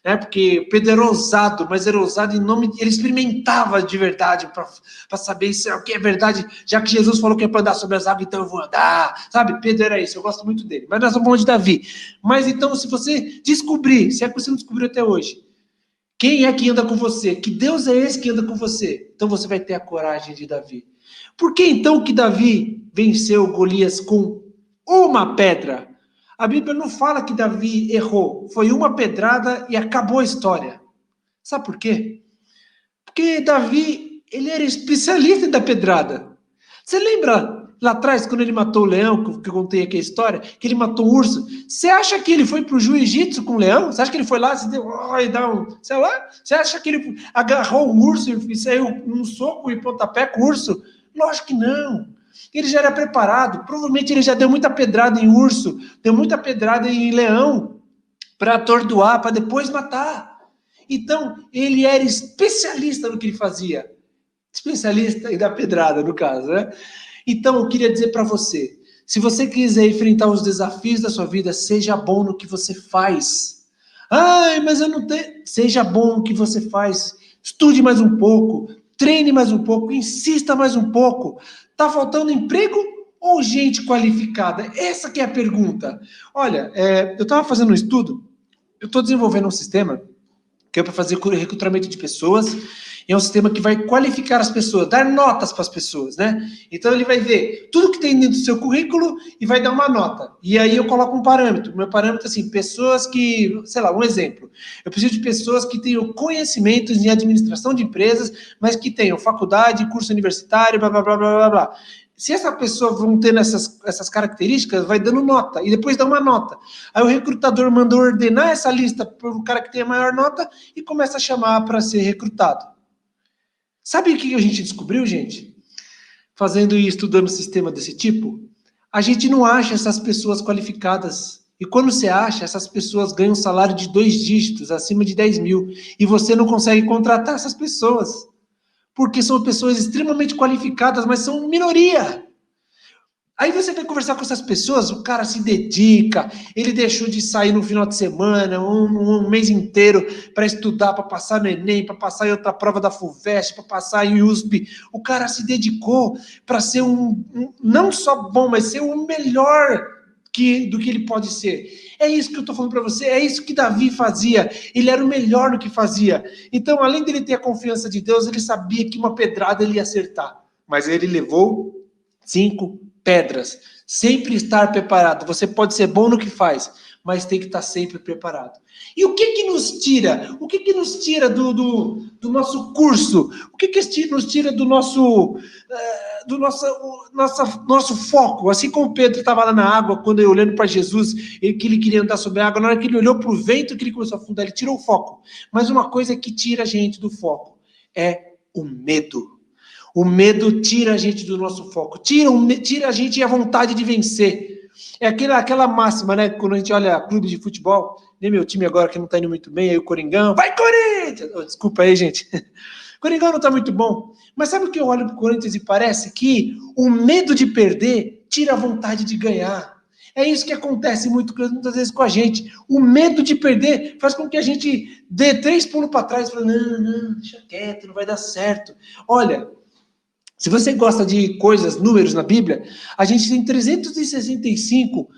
Né? Porque Pedro era ousado, mas era ousado em nome... Ele experimentava de verdade para saber se é o que é verdade, já que Jesus falou que é para andar sobre as águas, então eu vou andar. Sabe, Pedro era isso, eu gosto muito dele. Mas nós estamos falando de Davi. Mas então, se você descobrir, se é que você não descobriu até hoje, quem é que anda com você? Que Deus é esse que anda com você? Então você vai ter a coragem de Davi. Por que então que Davi venceu Golias com uma pedra? A Bíblia não fala que Davi errou. Foi uma pedrada e acabou a história. Sabe por quê? Porque Davi, ele era especialista da pedrada. Você lembra lá atrás, quando ele matou o leão, que eu contei aqui a história, que ele matou o urso? Você acha que ele foi pro jiu-jitsu com o leão? Você acha que ele foi lá, e dá um, sei lá? Você acha que ele agarrou o urso e saiu um soco e pontapé com o urso? Lógico que não. Ele já era preparado. Provavelmente ele já deu muita pedrada em urso, deu muita pedrada em leão, para atordoar, para depois matar. Então, ele era especialista no que ele fazia. Especialista em dar pedrada, no caso, né? Então, eu queria dizer para você, se você quiser enfrentar os desafios da sua vida, seja bom no que você faz. Ai, mas eu não tenho... Seja bom no que você faz. Estude mais um pouco, treine mais um pouco, insista mais um pouco. Tá faltando emprego ou gente qualificada? Essa que é a pergunta. Olha, eu estava fazendo um estudo, eu estou desenvolvendo um sistema que é para fazer recrutamento de pessoas, e é um sistema que vai qualificar as pessoas, dar notas para as pessoas, né? Então ele vai ver tudo que tem dentro do seu currículo e vai dar uma nota. E aí eu coloco um parâmetro. Meu parâmetro é assim, pessoas que, sei lá, um exemplo. Eu preciso de pessoas que tenham conhecimentos em administração de empresas, mas que tenham faculdade, curso universitário, blá, blá, blá, blá, blá, blá. Se essa pessoa vão tendo essas características, vai dando nota, e depois dá uma nota. Aí o recrutador mandou ordenar essa lista para o cara que tem a maior nota e começa a chamar para ser recrutado. Sabe o que a gente descobriu, gente? Fazendo e estudando um sistema desse tipo, a gente não acha essas pessoas qualificadas. E quando você acha, essas pessoas ganham um salário de 2 dígitos, acima de 10 mil, e você não consegue contratar essas pessoas. Porque são pessoas extremamente qualificadas, mas são minoria. Aí você vai conversar com essas pessoas, o cara se dedica, ele deixou de sair no final de semana, um mês inteiro para estudar, para passar no Enem, para passar em outra prova da FUVEST, para passar em USP. O cara se dedicou para ser não só bom, mas ser o melhor do que ele pode ser. É isso que eu estou falando para você, é isso que Davi fazia, ele era o melhor no que fazia. Então, além dele ter a confiança de Deus, ele sabia que uma pedrada ele ia acertar, mas ele levou 5 pedras. Sempre estar preparado. Você pode ser bom no que faz, mas tem que estar sempre preparado. E o que nos tira? O que nos tira do nosso curso? O que nos tira do nosso foco? Assim como Pedro estava lá na água, quando ele olhando para Jesus, que ele queria andar sobre a água, na hora que ele olhou para o vento, que ele começou a afundar, ele tirou o foco. Mas uma coisa que tira a gente do foco é o medo. O medo tira a gente do nosso foco, tira a gente a vontade de vencer. É aquela máxima, né? Quando a gente olha clube de futebol, nem meu time agora que não tá indo muito bem, aí o Coringão, vai Corinthians! Oh, desculpa aí, gente. Coringão não tá muito bom. Mas sabe o que eu olho pro Corinthians e parece que o medo de perder tira a vontade de ganhar. É isso que acontece muitas vezes com a gente. O medo de perder faz com que a gente dê 3 pulos para trás e fale, não, deixa quieto, não vai dar certo. Olha, se você gosta de coisas, números na Bíblia, a gente tem 365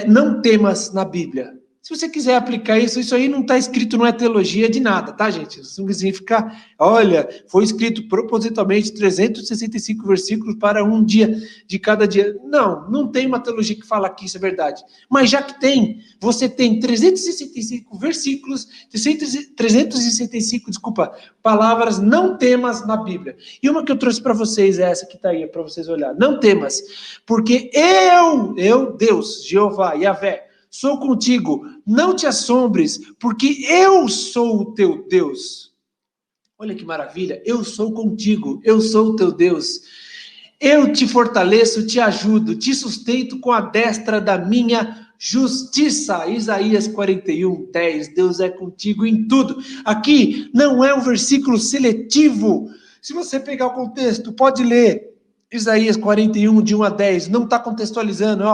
não temas na Bíblia. Se você quiser aplicar isso aí não está escrito, não é teologia de nada, tá, gente? Isso não significa, olha, foi escrito propositalmente 365 versículos para um dia de cada dia. Não tem uma teologia que fala que isso é verdade. Mas já que tem, você tem 365 versículos, 365, palavras não temas na Bíblia. E uma que eu trouxe para vocês é essa que está aí, para vocês olhar. Não temas, porque eu, Deus, Jeová, Yahvé, sou contigo, não te assombres, porque eu sou o teu Deus. Olha que maravilha, eu sou contigo, eu sou o teu Deus. Eu te fortaleço, te ajudo, te sustento com a destra da minha justiça. Isaías 41, 10. Deus é contigo em tudo. Aqui não é um versículo seletivo. Se você pegar o contexto, pode ler. Isaías 41, de 1 a 10, não está contextualizando,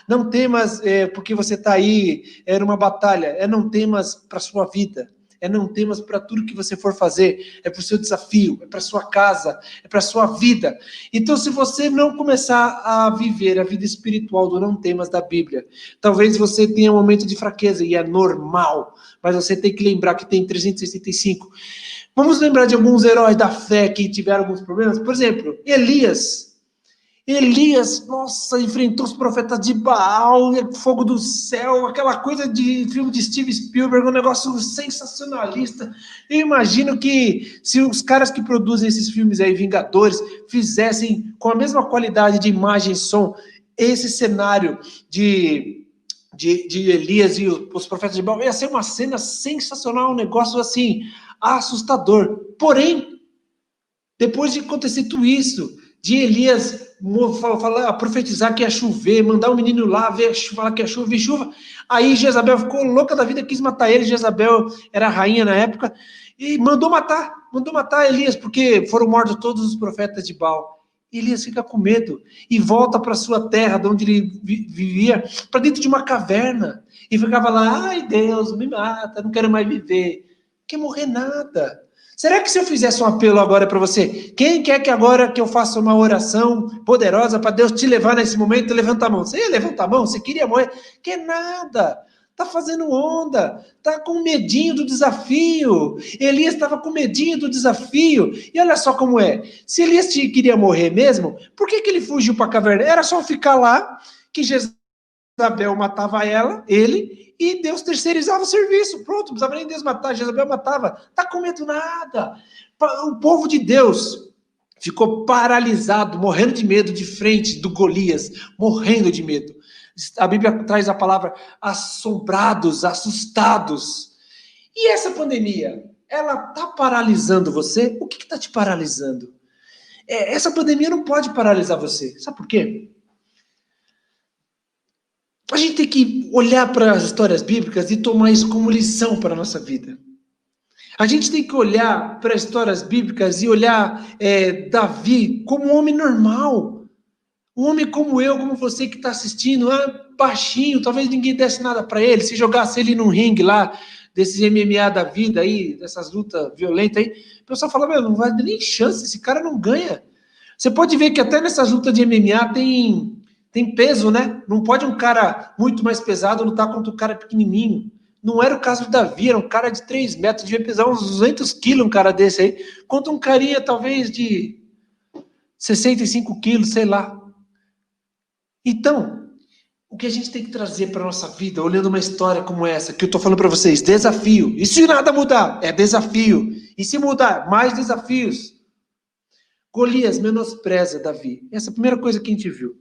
não temas porque você está aí, numa batalha, não temas para a sua vida, não temas para tudo que você for fazer, para o seu desafio, para a sua casa, para a sua vida. Então, se você não começar a viver a vida espiritual do não temas da Bíblia, talvez você tenha um momento de fraqueza, e é normal, mas você tem que lembrar que tem 365. Vamos lembrar de alguns heróis da fé que tiveram alguns problemas, por exemplo, Elias, nossa, enfrentou os profetas de Baal, fogo do céu, aquela coisa de filme de Steven Spielberg, um negócio sensacionalista. Eu imagino que se os caras que produzem esses filmes aí, Vingadores, fizessem com a mesma qualidade de imagem e som, esse cenário de Elias e os profetas de Baal, ia ser uma cena sensacional, um negócio assim, assustador. Porém, depois de acontecer tudo isso, de Elias profetizar que ia chover, mandar o menino lá falar que ia chuva, aí Jezabel ficou louca da vida, quis matar ele. Jezabel era a rainha na época, e mandou matar Elias, porque foram mortos todos os profetas de Baal. Elias fica com medo e volta para sua terra, de onde ele vivia, para dentro de uma caverna, e ficava lá, ai Deus, me mata, não quero mais viver. Não quer morrer nada. Será que se eu fizesse um apelo agora para você, quem quer que agora que eu faça uma oração poderosa para Deus te levar nesse momento, levanta a mão. Você ia levantar a mão? Você queria morrer? Quer nada. Tá fazendo onda. Tá com medinho do desafio. Elias estava com medinho do desafio. E olha só como é. Se Elias queria morrer mesmo, por que ele fugiu para a caverna? Era só ficar lá, que Jezabel matava ele, e Deus terceirizava o serviço. Pronto, não precisava nem Deus matar, Jezabel matava. Tá com medo nada. O povo de Deus ficou paralisado, morrendo de medo de frente do Golias, morrendo de medo. A Bíblia traz a palavra assombrados, assustados. E essa pandemia, ela tá paralisando você? O que está te paralisando? Essa pandemia não pode paralisar você. Sabe por quê? A gente tem que olhar para as histórias bíblicas e tomar isso como lição para a nossa vida. A gente tem que olhar para as histórias bíblicas e olhar Davi como um homem normal. Um homem como eu, como você que está assistindo, baixinho, talvez ninguém desse nada para ele. Se jogasse ele num ringue lá, desses MMA da vida aí, dessas lutas violentas aí, o pessoal fala, meu, não vai ter nem chance, esse cara não ganha. Você pode ver que até nessas lutas de MMA tem peso, né? Não pode um cara muito mais pesado lutar contra um cara pequenininho. Não era o caso do Davi, era um cara de 3 metros, devia pesar uns 200 quilos um cara desse aí, contra um carinha talvez de 65 quilos, sei lá. Então, o que a gente tem que trazer para a nossa vida, olhando uma história como essa, que eu estou falando para vocês, desafio. E se nada mudar, é desafio. E se mudar, mais desafios. Golias menospreza Davi. Essa é a primeira coisa que a gente viu.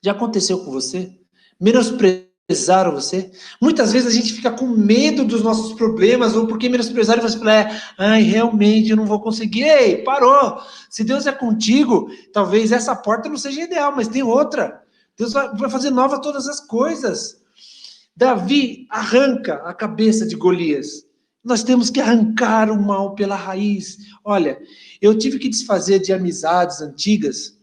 Já aconteceu com você? Menosprezaram você? Muitas vezes a gente fica com medo dos nossos problemas, ou porque menosprezaram você fala, realmente eu não vou conseguir. Ei, parou! Se Deus é contigo, talvez essa porta não seja ideal, mas tem outra. Deus vai fazer nova todas as coisas. Davi arranca a cabeça de Golias. Nós temos que arrancar o mal pela raiz. Olha, eu tive que desfazer de amizades antigas,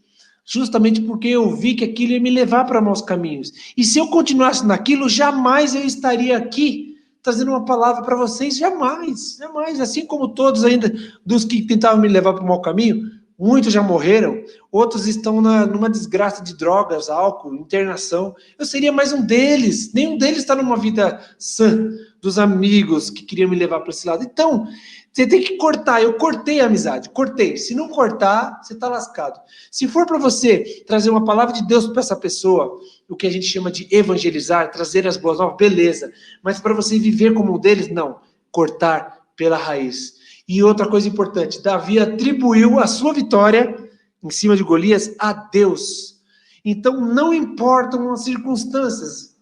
justamente porque eu vi que aquilo ia me levar para maus caminhos. E se eu continuasse naquilo, jamais eu estaria aqui trazendo uma palavra para vocês, jamais, jamais. Assim como todos ainda dos que tentavam me levar para o mau caminho, muitos já morreram, outros estão numa desgraça de drogas, álcool, internação. Eu seria mais um deles. Nenhum deles está numa vida sã, dos amigos que queriam me levar para esse lado. Então, você tem que cortar. Eu cortei a amizade, cortei. Se não cortar, você está lascado. Se for para você trazer uma palavra de Deus para essa pessoa, o que a gente chama de evangelizar, trazer as boas novas, beleza. Mas para você viver como um deles, não. Cortar pela raiz. E outra coisa importante, Davi atribuiu a sua vitória em cima de Golias a Deus. Então não importam as circunstâncias.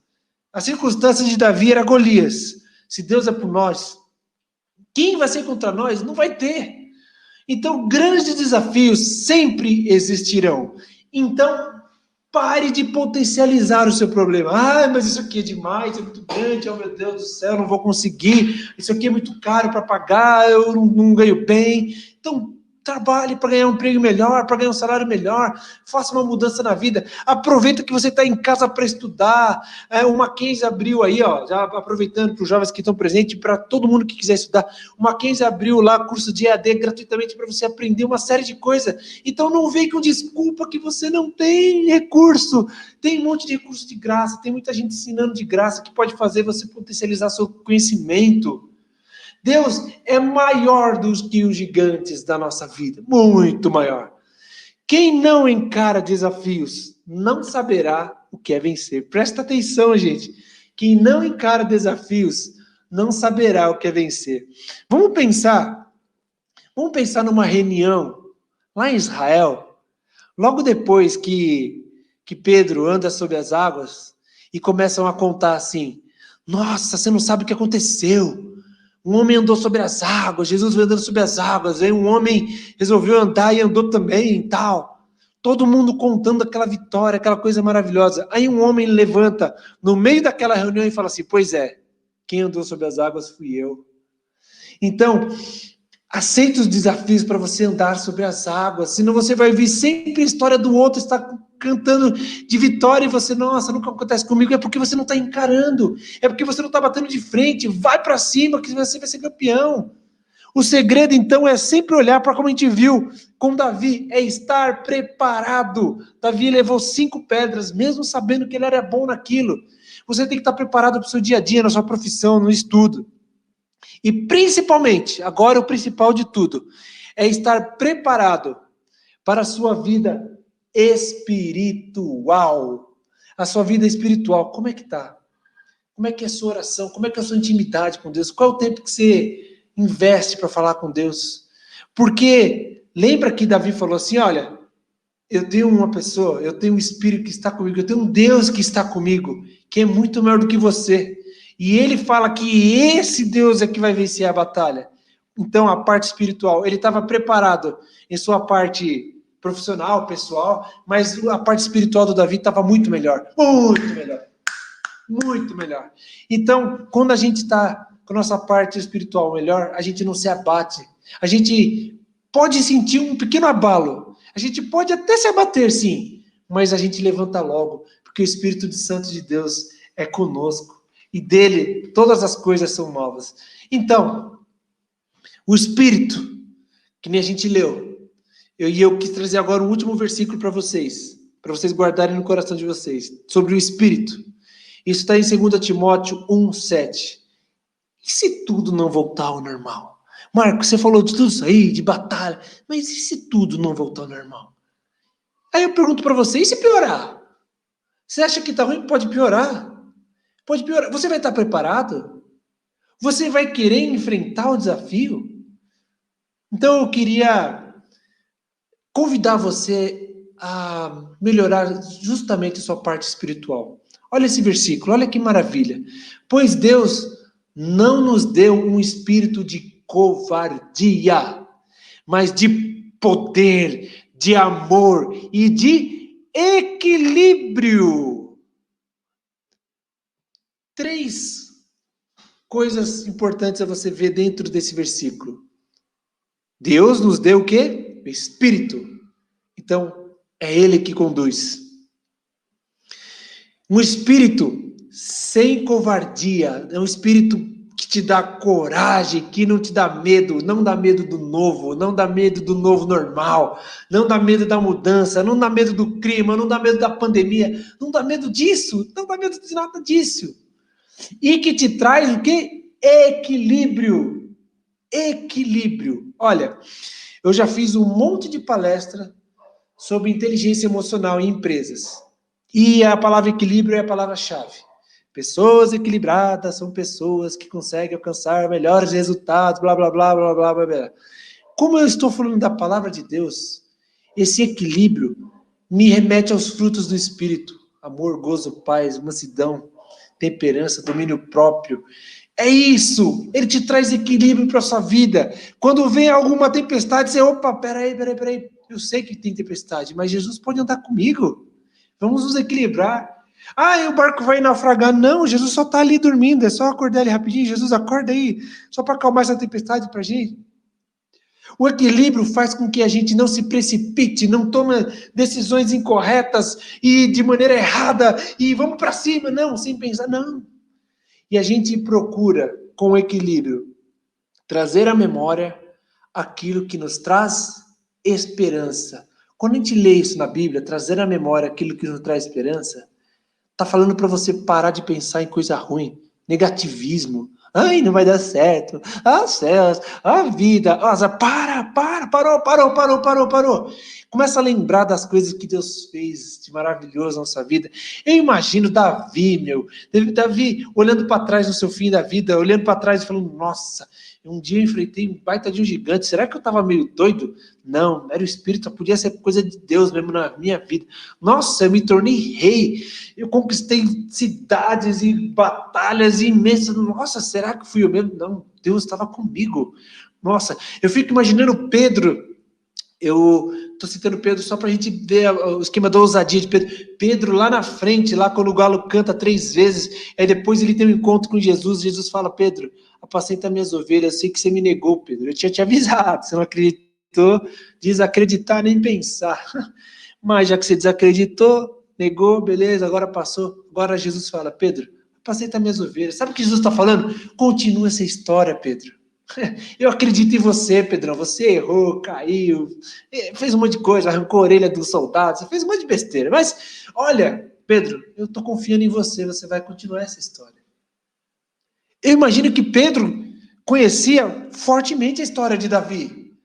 As circunstâncias de Davi era Golias. Se Deus é por nós, quem vai ser contra nós? Não vai ter. Então grandes desafios sempre existirão. Então pare de potencializar o seu problema. Mas isso aqui é demais, é muito grande, oh meu Deus do céu, não vou conseguir. Isso aqui é muito caro para pagar, eu não ganho bem. Então, trabalhe para ganhar um emprego melhor, para ganhar um salário melhor, faça uma mudança na vida. Aproveita que você está em casa para estudar. O Mackenzie abriu aí, já aproveitando para os jovens que estão presentes, para todo mundo que quiser estudar. O Mackenzie abriu lá curso de EAD gratuitamente para você aprender uma série de coisas. Então não vem com desculpa que você não tem recurso. Tem um monte de recurso de graça, tem muita gente ensinando de graça que pode fazer você potencializar seu conhecimento. Deus é maior do que os gigantes da nossa vida, muito maior. Quem não encara desafios não saberá o que é vencer. Presta atenção, gente. Quem não encara desafios não saberá o que é vencer. Vamos pensar numa reunião lá em Israel, logo depois que Pedro anda sobre as águas e começam a contar assim, nossa, você não sabe o que aconteceu. Um homem andou sobre as águas, Jesus veio andando sobre as águas, aí um homem resolveu andar e andou também e tal. Todo mundo contando aquela vitória, aquela coisa maravilhosa. Aí um homem levanta no meio daquela reunião e fala assim, pois é, quem andou sobre as águas fui eu. Então, aceite os desafios para você andar sobre as águas, senão você vai ouvir sempre a história do outro, está cantando de vitória e você, nossa, nunca acontece comigo, é porque você não está encarando, é porque você não está batendo de frente, vai para cima que você vai ser campeão. O segredo, então, é sempre olhar para como a gente viu com Davi, é estar preparado. Davi levou 5 pedras, mesmo sabendo que ele era bom naquilo. Você tem que estar preparado para o seu dia a dia, na sua profissão, no estudo. E principalmente, agora o principal de tudo, é estar preparado para a sua vida espiritual. A sua vida espiritual, como é que está? Como é que é a sua oração? Como é que é a sua intimidade com Deus? Qual é o tempo que você investe para falar com Deus? Porque lembra que Davi falou assim, olha, eu tenho uma pessoa, eu tenho um Espírito que está comigo, eu tenho um Deus que está comigo, que é muito maior do que você. E ele fala que esse Deus é que vai vencer a batalha. Então, a parte espiritual, ele estava preparado em sua parte profissional, pessoal, mas a parte espiritual do Davi estava muito melhor. Muito melhor. Muito melhor. Então, quando a gente está com a nossa parte espiritual melhor, a gente não se abate. A gente pode sentir um pequeno abalo. A gente pode até se abater, sim, mas a gente levanta logo, porque o Espírito Santo de Deus é conosco, e dele todas as coisas são novas. Então, o Espírito, que nem a gente leu, eu quis trazer agora o último versículo para vocês guardarem no coração de vocês, sobre o Espírito. Isso está em 2 Timóteo 1:7. E se tudo não voltar ao normal? Marcos, você falou de tudo isso aí, de batalha, mas e se tudo não voltar ao normal? Aí eu pergunto para você, e se piorar? Você acha que está ruim? Pode piorar. Pode piorar. Você vai estar preparado? Você vai querer enfrentar o desafio? Então eu queria convidar você a melhorar justamente a sua parte espiritual. Olha esse versículo, olha que maravilha. Pois Deus não nos deu um espírito de covardia, mas de poder, de amor e de equilíbrio. 3 coisas importantes a você ver dentro desse versículo. Deus nos deu o quê? O Espírito. Então, é Ele que conduz. Um espírito sem covardia, é um espírito que te dá coragem, que não te dá medo, não dá medo do novo, não dá medo do novo normal, não dá medo da mudança, não dá medo do clima, não dá medo da pandemia, não dá medo disso, não dá medo de nada disso. E que te traz o quê? Equilíbrio. Equilíbrio. Olha, eu já fiz um monte de palestra sobre inteligência emocional em empresas. E a palavra equilíbrio é a palavra-chave. Pessoas equilibradas são pessoas que conseguem alcançar melhores resultados, blá, blá, blá, blá, blá, blá, blá. Como eu estou falando da palavra de Deus, esse equilíbrio me remete aos frutos do Espírito. Amor, gozo, paz, mansidão, temperança, domínio próprio. É isso, ele te traz equilíbrio para a sua vida. Quando vem alguma tempestade, você, opa, peraí, eu sei que tem tempestade, mas Jesus pode andar comigo. Vamos nos equilibrar. Ah, o barco vai naufragar. Não, Jesus só está ali dormindo, é só acordar ele rapidinho. Jesus, acorda aí, só para acalmar essa tempestade para a gente. O equilíbrio faz com que a gente não se precipite, não tome decisões incorretas e de maneira errada, e vamos para cima, não, sem pensar, não. E a gente procura, com equilíbrio, trazer à memória aquilo que nos traz esperança. Quando a gente lê isso na Bíblia, trazer à memória aquilo que nos traz esperança, está falando para você parar de pensar em coisa ruim, negativismo. Ai, não vai dar certo. Ah, céus, a vida. Parou. Começa a lembrar das coisas que Deus fez de maravilhoso na nossa vida. Eu imagino Davi, Davi olhando para trás no seu fim da vida, olhando para trás e falando, nossa, um dia eu enfrentei um baita de um gigante, será que eu estava meio doido? Não, era o Espírito, podia ser coisa de Deus mesmo na minha vida. Nossa, eu me tornei rei, eu conquistei cidades e batalhas imensas. Nossa, será que fui eu mesmo? Não, Deus estava comigo. Nossa, eu fico imaginando Pedro. Eu estou citando Pedro só para a gente ver o esquema da ousadia de Pedro. Pedro lá na frente, lá quando o galo canta 3 vezes, aí depois ele tem um encontro com Jesus. Jesus fala, Pedro, apacenta minhas ovelhas, eu sei que você me negou, Pedro. Eu tinha te avisado, você não acreditou, desacreditar nem pensar. Mas já que você desacreditou, negou, beleza, agora passou. Agora Jesus fala, Pedro, apacenta minhas ovelhas. Sabe o que Jesus está falando? Continua essa história, Pedro. Eu acredito em você, Pedrão. Você errou, caiu, fez um monte de coisa, arrancou a orelha dos soldados, fez um monte de besteira. Mas, olha, Pedro, eu estou confiando em você, você vai continuar essa história. Eu imagino que Pedro conhecia fortemente a história de Davi.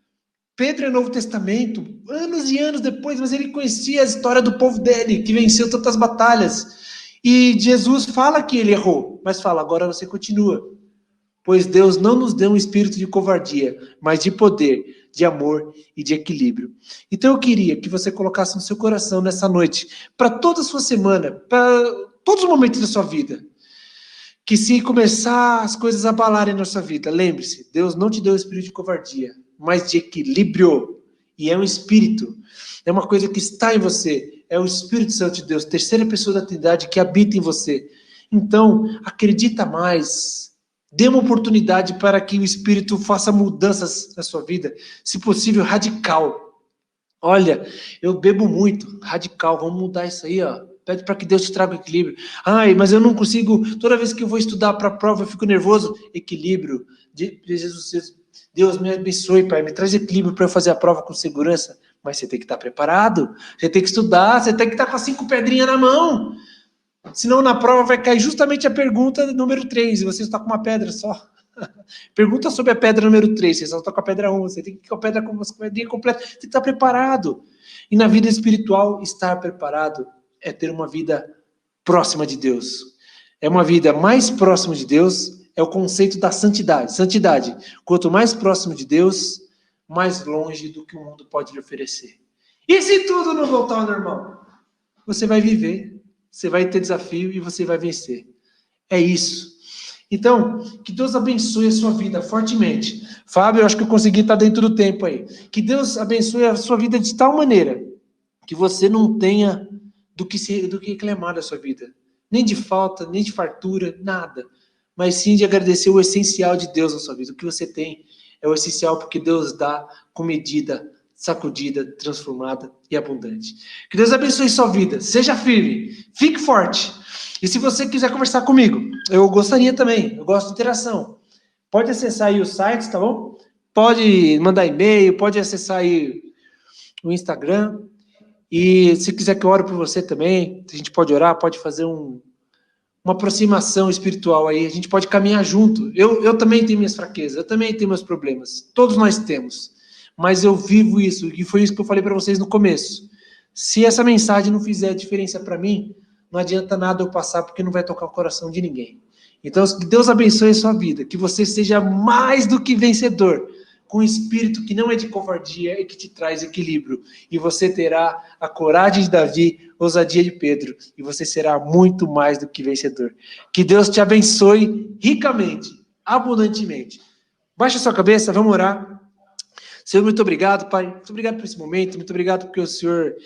Pedro é Novo Testamento, anos e anos depois, mas ele conhecia a história do povo dele, que venceu tantas batalhas. E Jesus fala que ele errou, mas fala, agora você continua. Pois Deus não nos deu um espírito de covardia, mas de poder, de amor e de equilíbrio. Então eu queria que você colocasse no seu coração nessa noite, para toda a sua semana, para todos os momentos da sua vida, que se começar as coisas a abalarem na sua vida, lembre-se, Deus não te deu um espírito de covardia, mas de equilíbrio. E é um espírito, é uma coisa que está em você, é o Espírito Santo de Deus, terceira pessoa da Trindade que habita em você. Então, acredita mais. Dê uma oportunidade para que o Espírito faça mudanças na sua vida, se possível, radical. Olha, eu bebo muito, radical, vamos mudar isso aí, ó. Pede para que Deus te traga o equilíbrio. Ai, mas eu não consigo, toda vez que eu vou estudar para a prova, eu fico nervoso. Equilíbrio. Jesus, Deus me abençoe, Pai, me traz equilíbrio para eu fazer a prova com segurança. Mas você tem que estar preparado, você tem que estudar, você tem que estar com as 5 pedrinhas na mão. Senão na prova vai cair justamente a pergunta número 3 e você está com uma pedra só. Pergunta sobre a pedra número 3, você só está com a pedra 1, você tem que ir com a pedra com a pedrinha completa, você tem que estar preparado. E na vida espiritual, estar preparado é ter uma vida próxima de Deus. É uma vida mais próxima de Deus, é o conceito da santidade. Santidade, quanto mais próximo de Deus, mais longe do que o mundo pode lhe oferecer. E se tudo não voltar ao normal? Você vai viver, você vai ter desafio e você vai vencer. É isso. Então, que Deus abençoe a sua vida fortemente. Fábio, eu acho que eu consegui estar dentro do tempo aí. Que Deus abençoe a sua vida de tal maneira que você não tenha do que reclamar da sua vida. Nem de falta, nem de fartura, nada. Mas sim de agradecer o essencial de Deus na sua vida. O que você tem é o essencial porque Deus dá com medida, sacudida, transformada e abundante. Que Deus abençoe sua vida. Seja firme. Fique forte. E se você quiser conversar comigo, eu gostaria também, eu gosto de interação. Pode acessar aí os sites, tá bom? Pode mandar e-mail, pode acessar aí o Instagram. E se quiser que eu ore por você também, a gente pode orar, pode fazer uma aproximação espiritual aí, a gente pode caminhar junto. Eu também tenho minhas fraquezas, eu também tenho meus problemas, todos nós temos. Mas eu vivo isso, e foi isso que eu falei para vocês no começo. Se essa mensagem não fizer diferença para mim, não adianta nada eu passar, porque não vai tocar o coração de ninguém. Então, que Deus abençoe a sua vida, que você seja mais do que vencedor, com um espírito que não é de covardia e que te traz equilíbrio. E você terá a coragem de Davi, a ousadia de Pedro, e você será muito mais do que vencedor. Que Deus te abençoe ricamente, abundantemente. Baixa sua cabeça, vamos orar. Senhor, muito obrigado, Pai. Muito obrigado por esse momento, muito obrigado porque o Senhor